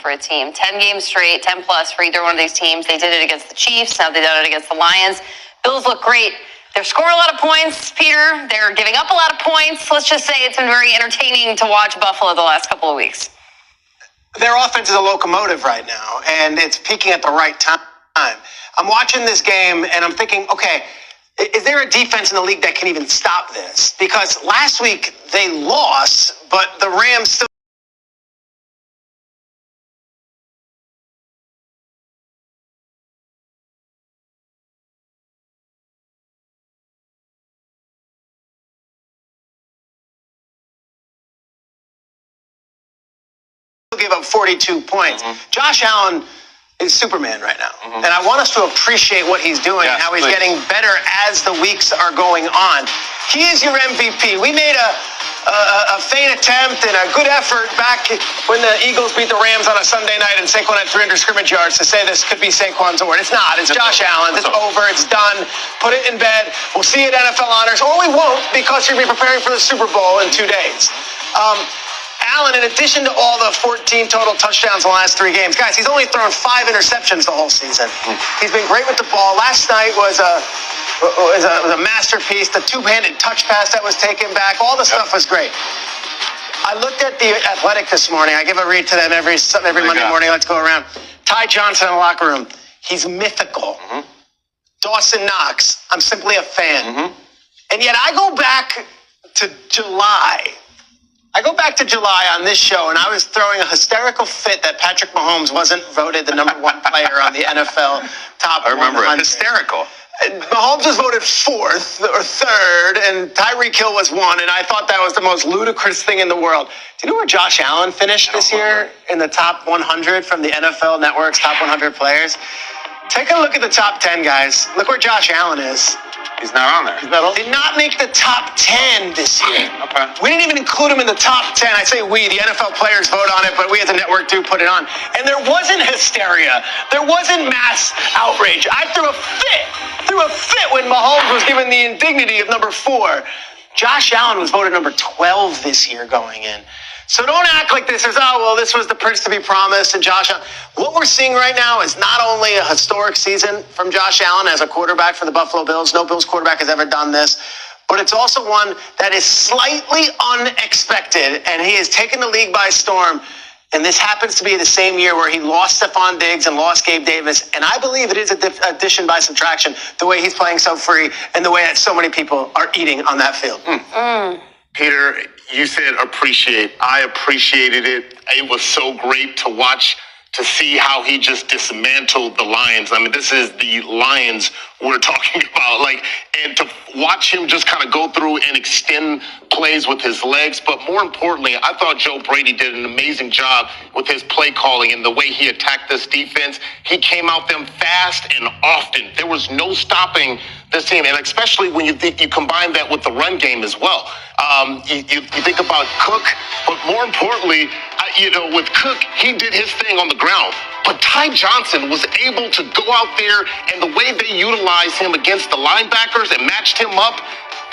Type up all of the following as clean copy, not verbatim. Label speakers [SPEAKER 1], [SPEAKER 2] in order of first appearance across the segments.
[SPEAKER 1] for a team. 10 games straight, 10 plus for either one of these teams. They did it against the Chiefs. Now they've done it against the Lions. Bills look great. They're scoring a lot of points, Peter. They're giving up a lot of points. Let's just say it's been very entertaining to watch Buffalo the last couple of weeks.
[SPEAKER 2] Their offense is a locomotive right now, and it's peaking at the right time. I'm watching this game, and I'm thinking, okay, is there a defense in the league that can even stop this? Because last week they lost, but the Rams still gave up 42 points. Josh Allen is Superman right now. And I want us to appreciate what he's doing, and how he's getting better as the weeks are going on. He is your MVP. We made a faint attempt and a good effort back when the Eagles beat the Rams on a Sunday night and Saquon had 300 scrimmage yards to say this could be Saquon's award. It's not. It's Josh Allen. It's over. It's done. Put it in bed. We'll see you at NFL Honors, or we won't, because you'll be preparing for the Super Bowl in 2 days. Allen, in addition to all the 14 total touchdowns in the last 3 games, guys, he's only thrown 5 interceptions the whole season. He's been great with the ball. Last night was a masterpiece. The 2-handed touch pass that was taken back, all the stuff was great. I looked at the Athletic this morning. I give a read to them every Monday morning. Let's go around. Ty Johnson in the locker room. He's mythical. Dawson Knox. I'm simply a fan. And yet I go back to July. On this show, and I was throwing a hysterical fit that Patrick Mahomes wasn't voted the #1 player on the NFL top 100. I remember it. Hysterical. Mahomes was voted 4th or 3rd, and Tyreek Hill was 1, and I thought that was the most ludicrous thing in the world. Do you know where Josh Allen finished this year in the top 100 from the NFL Network's top 100 players? Take a look at the top 10, guys. Look where Josh Allen is.
[SPEAKER 3] He's not on there.
[SPEAKER 2] Did not make the top 10 this year. Okay. We didn't even include him in the top 10. I say we, the NFL players vote on it, but we as a network do put it on. And there wasn't hysteria. There wasn't mass outrage. I threw a fit when Mahomes was given the indignity of number 4. Josh Allen was voted number 12 this year going in. So don't act like this is, this was the prince to be promised and Josh Allen. What we're seeing right now is not only a historic season from Josh Allen as a quarterback for the Buffalo Bills. No Bills quarterback has ever done this. But it's also one that is slightly unexpected, and he has taken the league by storm. And this happens to be the same year where he lost Stephon Diggs and lost Gabe Davis. And I believe it is addition by subtraction, the way he's playing so free and the way that so many people are eating on that field.
[SPEAKER 3] Peter, you said appreciate. I appreciated it. It was so great to watch, to see how he just dismantled the Lions. I mean, this is the Lions we're talking about. And to watch him just kind of go through and extend plays with his legs. But more importantly, I thought Joe Brady did an amazing job with his play calling and the way he attacked this defense. He came out them fast and often. There was no stopping this team, and especially when you combine that with the run game as well. You think about Cook, but more importantly, with Cook, he did his thing on the ground. But Ty Johnson was able to go out there, and the way they utilized him against the linebackers and matched him up,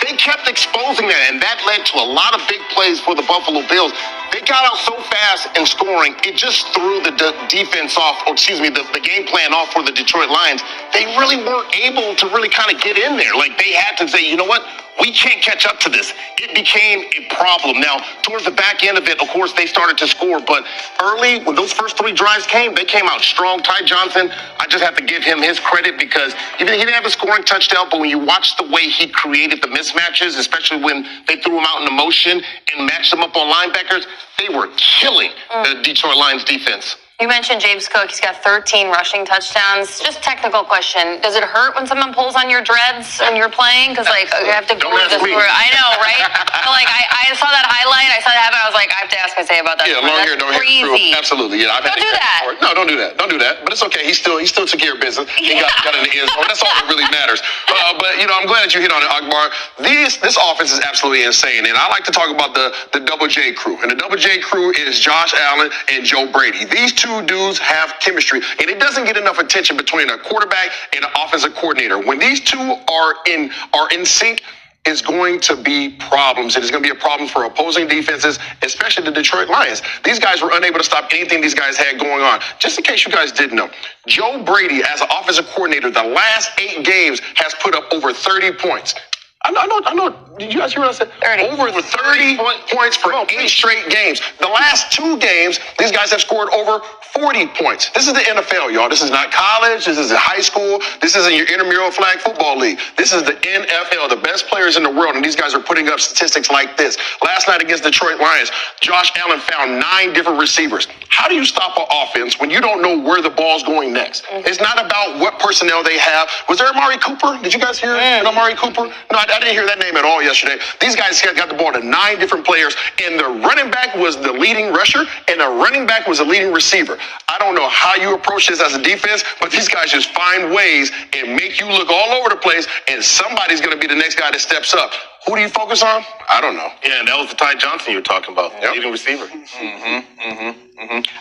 [SPEAKER 3] they kept exposing that, and that led to a lot of big plays for the Buffalo Bills. They got out so fast in scoring, it just threw the defense off, the game plan off for the Detroit Lions. They really weren't able to really kind of get in there. They had to say, you know what? We can't catch up to this. It became a problem. Now, towards the back end of it, of course, they started to score. But early, when those first 3 drives came, they came out strong. Ty Johnson, I just have to give him his credit because he didn't have a scoring touchdown, but when you watch the way he created the mismatches, especially when they threw him out into motion and matched them up on linebackers, they were killing the Detroit Lions defense.
[SPEAKER 1] You mentioned James Cook. He's got 13 rushing touchdowns. Just technical question. Does it hurt when someone pulls on your dreads when you're playing? Because, you have to go with this. I know, right? So, I saw that highlight. I saw that happen. I was like, I have to ask Isaiah about that.
[SPEAKER 3] Yeah, long hair, no hair.
[SPEAKER 1] Crazy.
[SPEAKER 3] Absolutely. Yeah,
[SPEAKER 1] don't do that.
[SPEAKER 3] No, don't do that. Don't do that. But it's okay. He still took care of business. He got in the end zone. That's all that really matters. But, I'm glad that you hit on it, Akbar. This offense is absolutely insane. And I like to talk about the Double J crew. And the Double J crew is Josh Allen and Joe Brady. These two dudes have chemistry, and it doesn't get enough attention between a quarterback and an offensive coordinator. When these two are in sync,
[SPEAKER 4] is going to be problems. It is going to be a problem for opposing defenses, especially the Detroit Lions. These guys were unable to stop anything these guys had going on. Just in case you guys didn't know, Joe Brady, as an offensive coordinator, the last 8 games has put up over 30 points. I know. Did you guys hear what I said?
[SPEAKER 1] 30.
[SPEAKER 4] Over 30 points for 8 straight games. The last 2 games, these guys have scored over 40 points. This is the NFL, y'all. This is not college. This is high school. This isn't your intramural flag football league. This is the NFL, the best players in the world, and these guys are putting up statistics like this. Last night against Detroit Lions, Josh Allen found 9 different receivers. How do you stop an offense when you don't know where the ball's going next? It's not about what personnel they have. Was there Amari Cooper? Did you guys hear Amari Cooper? No, I didn't hear that name at all yesterday. These guys got the ball to 9 different players, and the running back was the leading rusher, and the running back was the leading receiver. I don't know how you approach this as a defense, but these guys just find ways and make you look all over the place, and somebody's going to be the next guy that steps up. Who do you focus on? I don't know.
[SPEAKER 3] Yeah, and that was the Ty Johnson you were talking about, leading receiver.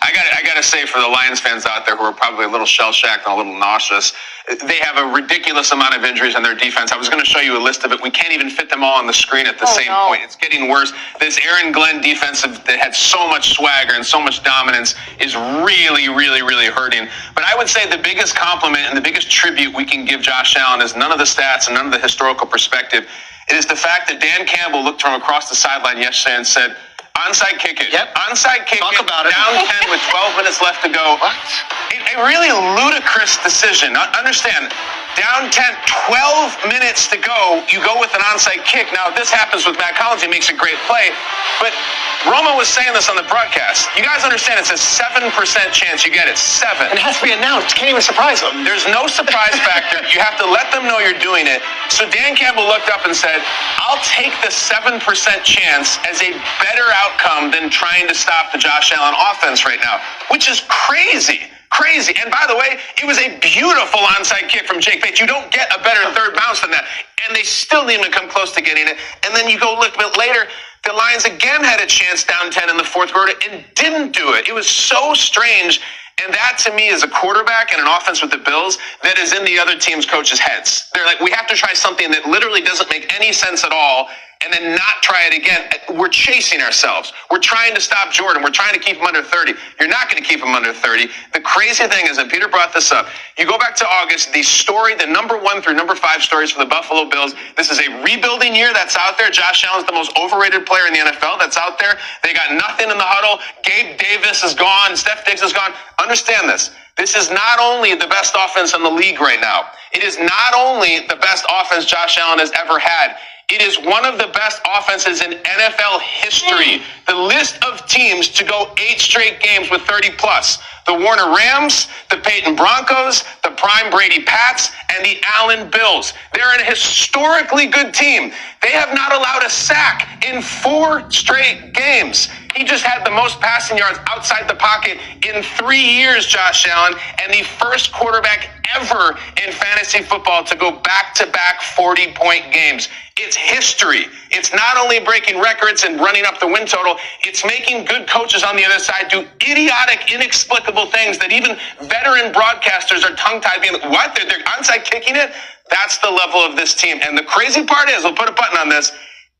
[SPEAKER 5] I gotta say, for the Lions fans out there who are probably a little shell-shocked and a little nauseous, they have a ridiculous amount of injuries on their defense. I was going to show you a list of it. We can't even fit them all on the screen at the same point. It's getting worse. This Aaron Glenn defense that had so much swagger and so much dominance is really, really, really hurting. But I would say the biggest compliment and the biggest tribute we can give Josh Allen is none of the stats and none of the historical perspective. It is the fact that Dan Campbell looked from across the sideline yesterday and said, onside kick it.
[SPEAKER 2] Yep.
[SPEAKER 5] Onside kick
[SPEAKER 2] Talk
[SPEAKER 5] it.
[SPEAKER 2] about it.
[SPEAKER 5] Down 10 with 12 minutes left to go.
[SPEAKER 2] What?
[SPEAKER 5] A really ludicrous decision. Understand, down 10, 12 minutes to go, you go with an onside kick. Now, if this happens with Matt Collins, he makes a great play. But Romo was saying this on the broadcast. You guys understand it's a 7% chance you get it. 7.
[SPEAKER 2] It has to be announced. Can't even surprise them.
[SPEAKER 5] There's no surprise factor. You have to let them know you're doing it. So Dan Campbell looked up and said, I'll take the 7% chance as a better outcome than trying to stop the Josh Allen offense right now, which is crazy. Crazy. And by the way, it was a beautiful onside kick from Jake Bates. You don't get a better third bounce than that. And they still didn't even come close to getting it. And then you go look a bit later, the Lions again had a chance down 10 in the fourth quarter and didn't do it. It was so strange. And that, to me, is a quarterback and an offense with the Bills that is in the other team's coaches' heads. They're like, we have to try something that literally doesn't make any sense at all and then not try it again. We're chasing ourselves. We're trying to stop Jordan. We're trying to keep him under 30. You're not going to keep him under 30. The crazy thing is, and Peter brought this up, you go back to August, the story, the number 1 through number 5 stories for the Buffalo Bills. This is a rebuilding year that's out there. Josh Allen's the most overrated player in the NFL that's out there. They got nothing in the huddle. Gabe Davis is gone. Steph Diggs is gone. Understand this. This is not only the best offense in the league right now. It is not only the best offense Josh Allen has ever had. It is one of the best offenses in NFL history. The list of teams to go 8 straight games with 30 plus. The Warner Rams, the Peyton Broncos, the Prime Brady Pats, and the Allen Bills. They're a historically good team. They have not allowed a sack in 4 straight games. He just had the most passing yards outside the pocket in 3 years, Josh Allen, and the first quarterback ever in fantasy football to go back-to-back 40-point games. It's history. It's not only breaking records and running up the win total, it's making good coaches on the other side do idiotic, inexplicable things that even veteran broadcasters are tongue-tied being, what? They're onside kicking it? That's the level of this team. And the crazy part is, we'll put a button on this,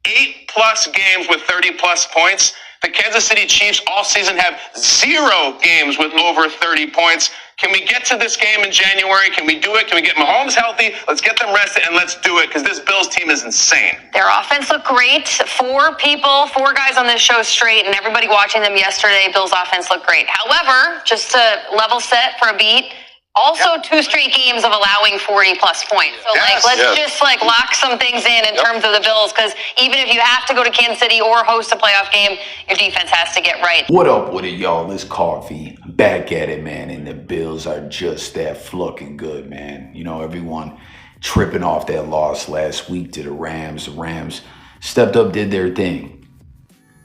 [SPEAKER 5] 8+ games with 30+ points. The Kansas City Chiefs all season have 0 games with over 30 points. Can we get to this game in January? Can we do it? Can we get Mahomes healthy? Let's get them rested and let's do it, because this Bills team is insane.
[SPEAKER 1] Their offense looked great. 4 guys on this show straight, and everybody watching them yesterday, Bills offense looked great. However, just to level set for a beat, also 2 straight games of allowing 40+ points. So let's just lock some things in terms of the Bills, because even if you have to go to Kansas City or host a playoff game, your defense has to get right.
[SPEAKER 6] What up with it, y'all? It's Coffee. Back at it, man. And the Bills are just that fucking good, man. You know, everyone tripping off that loss last week to the Rams. The Rams stepped up, did their thing.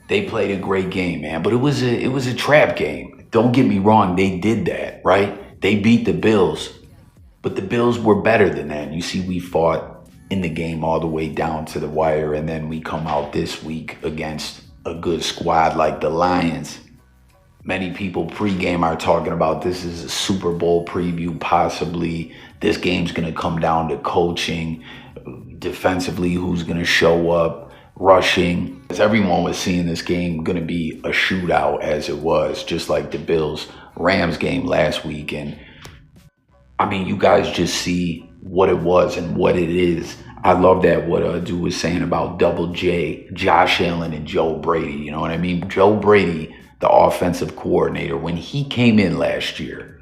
[SPEAKER 6] They played a great game, man. But it was a trap game. Don't get me wrong. They did that, right? They beat the Bills, but the Bills were better than that. You see, we fought in the game all the way down to the wire, and then we come out this week against a good squad like the Lions. Many people pregame are talking about this is a Super Bowl preview, possibly. This game's going to come down to coaching. defensively, who's going to show up, rushing. As everyone was seeing this game going to be a shootout as it was, just like the Bills-Rams game last week. And I mean, you guys just see what it was and what it is. I love that what dude was saying about Double J, Josh Allen, and Joe Brady. You know what I mean? Joe Brady, the offensive coordinator, when he came in last year,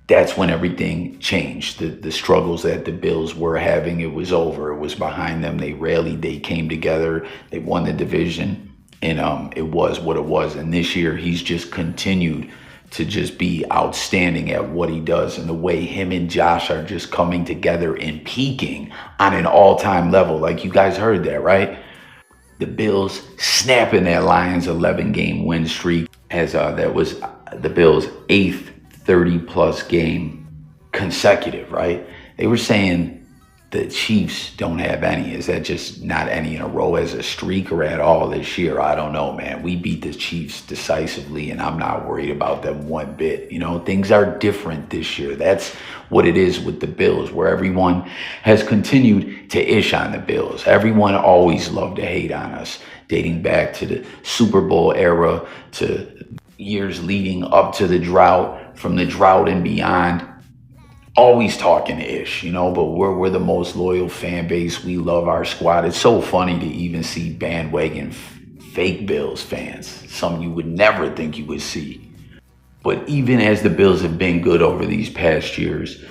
[SPEAKER 6] that's when everything changed. The struggles that the Bills were having, it was over. It was behind them. They came together. They won the division, and it was what it was. And this year, he's just continued to just be outstanding at what he does, and the way him and Josh are just coming together and peaking on an all-time level. Like, you guys heard that, right? The Bills snapping that Lions 11-game win streak, as that was the Bills' 8th 30-plus game consecutive, right? They were saying the Chiefs don't have any. Is that just not any in a row as a streak or at all this year? I don't know, man. We beat the Chiefs decisively, and I'm not worried about them one bit. You know, things are different this year. That's what it is with the Bills, where everyone has continued to ish on the Bills. Everyone always loved to hate on us, dating back to the Super Bowl era, to years leading up to the drought, from the drought and beyond. Always talking ish, you know, but we're the most loyal fan base. We love our squad. It's so funny to even see bandwagon fake Bills fans, some you would never think you would see. But even as the Bills have been good over these past years,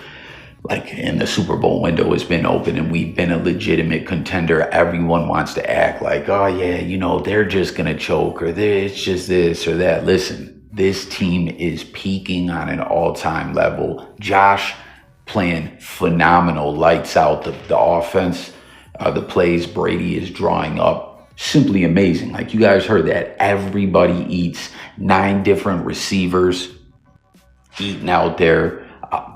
[SPEAKER 6] like, and the Super Bowl window has been open and we've been a legitimate contender, everyone wants to act like, oh yeah, you know, they're just gonna choke, or it's just this or that. Listen, this team is peaking on an all-time level. Josh playing phenomenal, lights out. The offense, the plays Brady is drawing up, simply amazing. Like, you guys heard that. Everybody eats. 9 different receivers eating out there.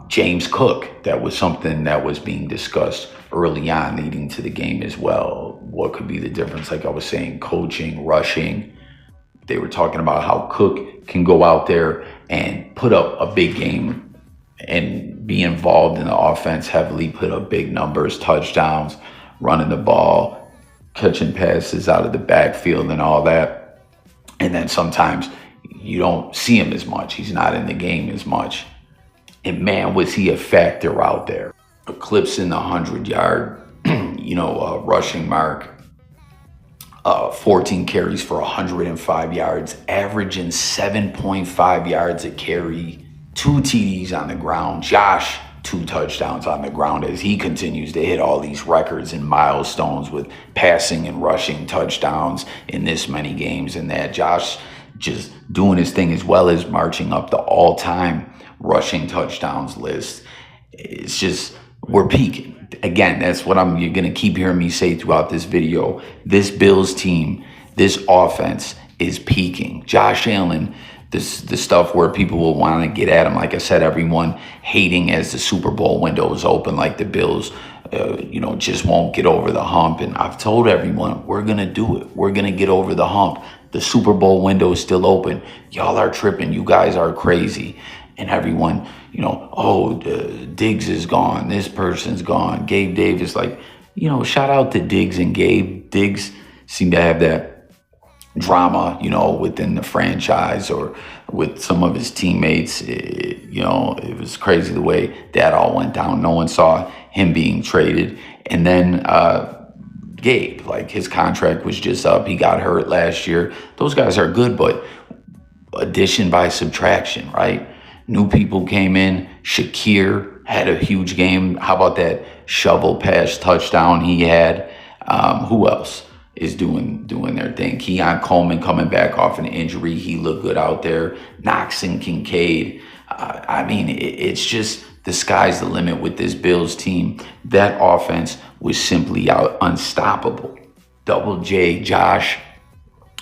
[SPEAKER 6] James Cook, that was something that was being discussed early on leading to the game as well. What could be the difference? Like I was saying, coaching, rushing. They were talking about how Cook can go out there and put up a big game and be involved in the offense heavily, put up big numbers, touchdowns, running the ball, catching passes out of the backfield and all that. And then sometimes you don't see him as much. He's not in the game as much. And man, was he a factor out there. Eclipsing the 100-yard, rushing mark. 14 carries for 105 yards, averaging 7.5 yards a carry. 2 TDs on the ground. Josh, 2 touchdowns on the ground as he continues to hit all these records and milestones with passing and rushing touchdowns in this many games. And that Josh just doing his thing, as well as marching up the all-time rushing touchdowns list. It's just, we're peaking. Again, that's what you're going to keep hearing me say throughout this video. This Bills team, this offense is peaking. Josh Allen, the stuff where people will want to get at him. Like I said, everyone hating as the Super Bowl window is open, like the Bills, just won't get over the hump. And I've told everyone, we're going to do it. We're going to get over the hump. The Super Bowl window is still open. Y'all are tripping. You guys are crazy. And everyone, Diggs is gone. This person's gone. Gabe Davis, shout out to Diggs and Gabe. Diggs seem to have that drama, within the franchise or with some of his teammates. It was crazy the way that all went down. No one saw him being traded. And then Gabe, his contract was just up. He got hurt last year. Those guys are good, but addition by subtraction, right? New people came in. Shakir had a huge game. How about that shovel pass touchdown he had? Who else is doing their thing? Keon Coleman coming back off an injury. He looked good out there. Knox and Kincaid. It's just, the sky's the limit with this Bills team. That offense was simply unstoppable. Double J, Josh,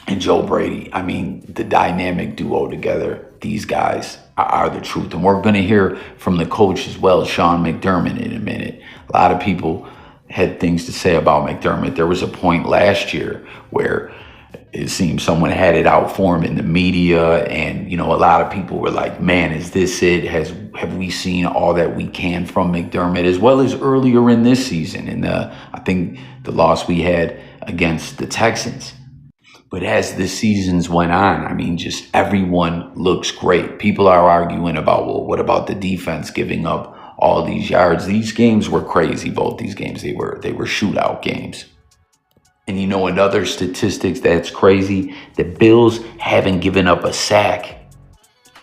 [SPEAKER 6] and Joe Brady. The dynamic duo together, these guys are the truth. And we're going to hear from the coach as well, Sean McDermott, in a minute. A lot of people had things to say about McDermott. There was a point last year where it seemed someone had it out for him in the media, and a lot of people were like, man, is this it? Have we seen all that we can from McDermott? As well as earlier in this season, I think the loss we had against the Texans. But as the seasons went on, I mean, just everyone looks great. People are arguing about, well, what about the defense giving up all these yards? These games were crazy. Both these games, they were shootout games. And you know, another statistics that's crazy, the Bills haven't given up a sack.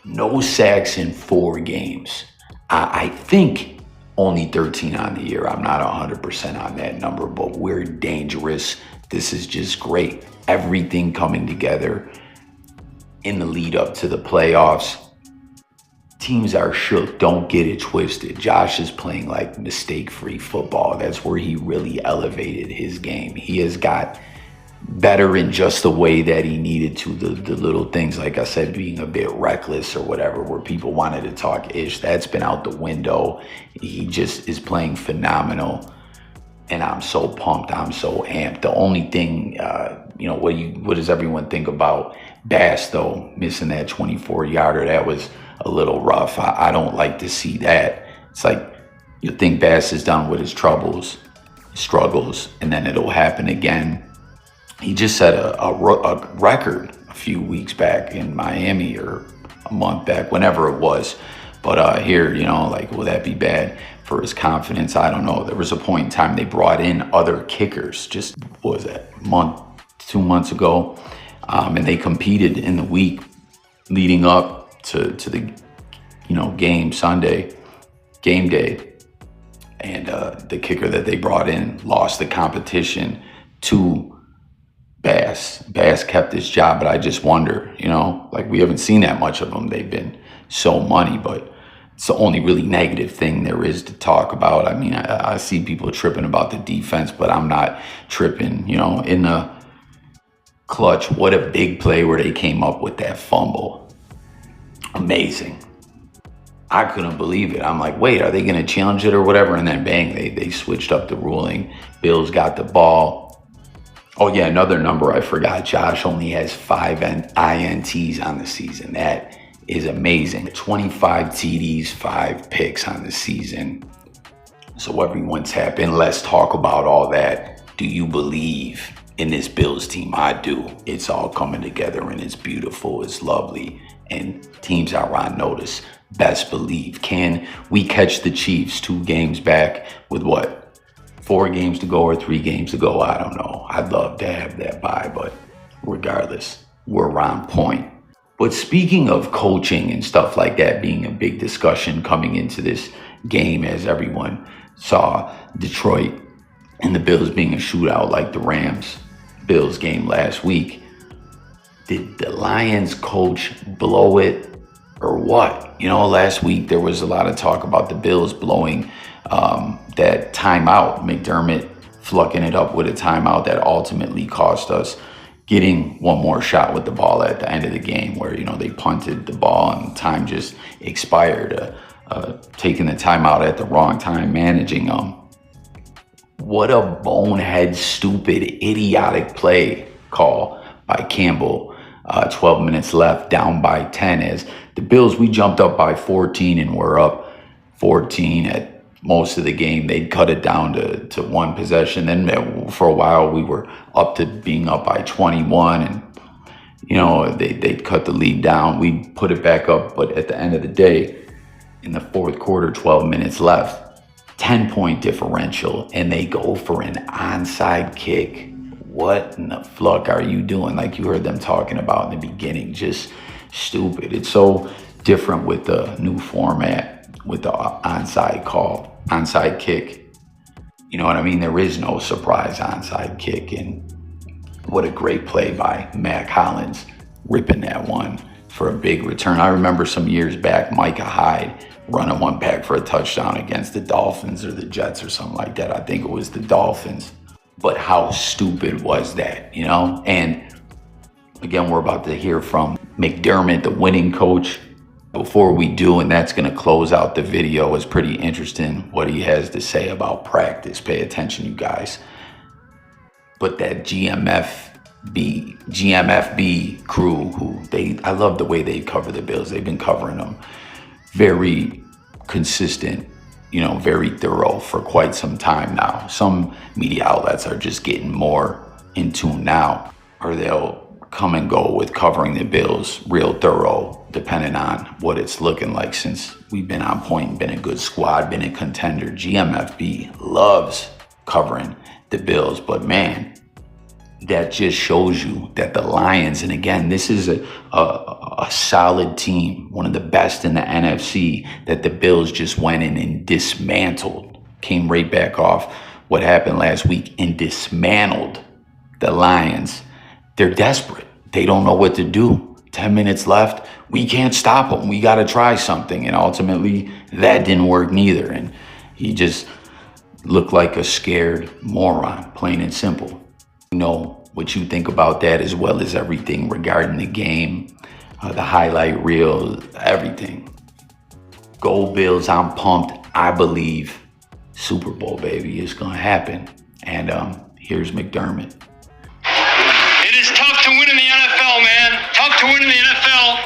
[SPEAKER 6] No sacks in 4 games. I think only 13 on the year. I'm not 100% on that number, but we're dangerous. This is just great. Everything coming together in the lead up to the playoffs. Teams are shook. Don't get it twisted. Josh is playing like mistake-free football. That's where he really elevated his game. He has got better in just the way that he needed to. The little things, like I said, being a bit reckless or whatever, where people wanted to talk ish, that's been out the window. He just is playing phenomenal. And I'm so pumped. I'm so amped. The only thing, what does everyone think about Bass, though, missing that 24-yarder? That was a little rough. I don't like to see that. It's like you think Bass is done with his struggles, and then it'll happen again. He just set a record a few weeks back in Miami, or a month back, whenever it was. But here, will that be bad for his confidence? I don't know. There was a point in time they brought in other kickers, just, what was that, 2 months ago? And they competed in the week leading up to the, game Sunday, game day. And the kicker that they brought in lost the competition to Bass. Bass kept his job, but I just wonder, we haven't seen that much of them. They've been so money, but it's the only really negative thing there is to talk about. I mean, I see people tripping about the defense, but I'm not tripping. In the clutch, what a big play where they came up with that fumble. Amazing. I couldn't believe it. I'm like, wait, are they going to challenge it or whatever? And then bang, they switched up the ruling. Bills got the ball. Oh yeah, another number I forgot. Josh only has 5 INTs on the season. That is amazing. 25 TDs, 5 picks on the season. So everyone tap in. Let's talk about all that. Do you believe in this Bills team? I do. It's all coming together and it's beautiful. It's lovely. And teams are on notice. Best believe. Can we catch the Chiefs 2 games back with 4 games to go or 3 games to go? I don't know. I'd love to have that bye, but regardless, we're on point. But speaking of coaching and stuff like that being a big discussion coming into this game, as everyone saw Detroit and the Bills being a shootout like the Rams-Bills game last week, did the Lions coach blow it or what? Last week there was a lot of talk about the Bills blowing that timeout, McDermott flucking it up with a timeout that ultimately cost us getting one more shot with the ball at the end of the game, where, they punted the ball and time just expired, taking the timeout at the wrong time, managing them. What a bonehead, stupid, idiotic play call by Campbell. 12 minutes left, down by 10. As the Bills, we jumped up by 14 and we're up 14 at most of the game. They'd cut it down to 1 possession. Then for a while we were up to being up by 21, and they'd cut the lead down. We'd put it back up, but at the end of the day, in the fourth quarter, 12 minutes left, 10-point differential, and they go for an onside kick. What in the fuck are you doing? Like you heard them talking about in the beginning, just stupid. It's so different with the new format, with the onside kick. You know what I mean? There is no surprise onside kick. And what a great play by Mac Hollins, ripping that one for a big return. I remember some years back, Micah Hyde running one back for a touchdown against the Dolphins or the Jets or something like that. I think it was the Dolphins. But how stupid was that, And again, we're about to hear from McDermott, the winning coach. Before we do, and that's going to close out the video, is pretty interesting what he has to say about practice. Pay attention, you guys. But that GMFB crew, I love the way they cover the Bills. They've been covering them very consistent very thorough for quite some time now. Some media outlets are just getting more in tune now, or they'll come and go with covering the Bills real thorough, depending on what it's looking like. Since we've been on point, been a good squad, been a contender, GMFB loves covering the Bills. But man, that just shows you that the Lions, and again, this is a solid team, one of the best in the NFC, that the Bills just went in and dismantled, came right back off what happened last week and dismantled the Lions. They're desperate. They don't know what to do. 10 minutes left. We can't stop them. We got to try something. And ultimately, that didn't work neither. And he just looked like a scared moron, plain and simple. You know what you think about that, as well as everything regarding the game, the highlight reel, everything. Go Bills, I'm pumped. I believe Super Bowl, baby, is going to happen. And here's McDermott.
[SPEAKER 7] It is tough to win in the NFL, man. Tough to win in the NFL.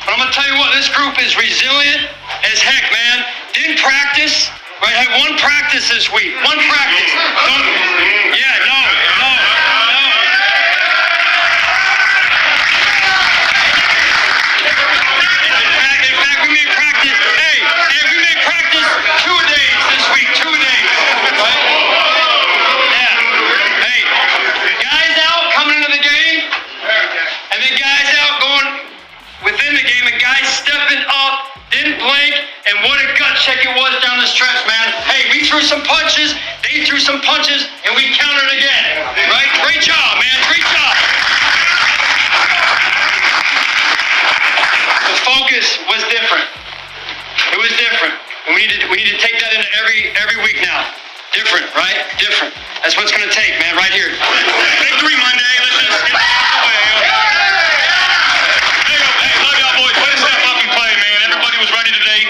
[SPEAKER 7] But I'm going to tell you what, this group is resilient as heck, man. Didn't practice, right? Had one practice this week. One practice. No. In fact, we made practice. Hey, we made practice 2 days this week. 2 days. Right? Yeah. Hey, guys out coming into the game, and then guys out going within the game, and guys stepping up, didn't blink, and what a gut check it was down the stretch, man. Hey, we threw some punches, they threw some punches, and we countered again. Right? Great job, man. Great job. The focus was different. It was different. And we need to take that into every week now. Different, right? Different. That's what it's going to take, man, right here. Victory Monday. Let's just get it out of the way. Hey, love y'all boys. Let's step up and play, man. Everybody was ready today.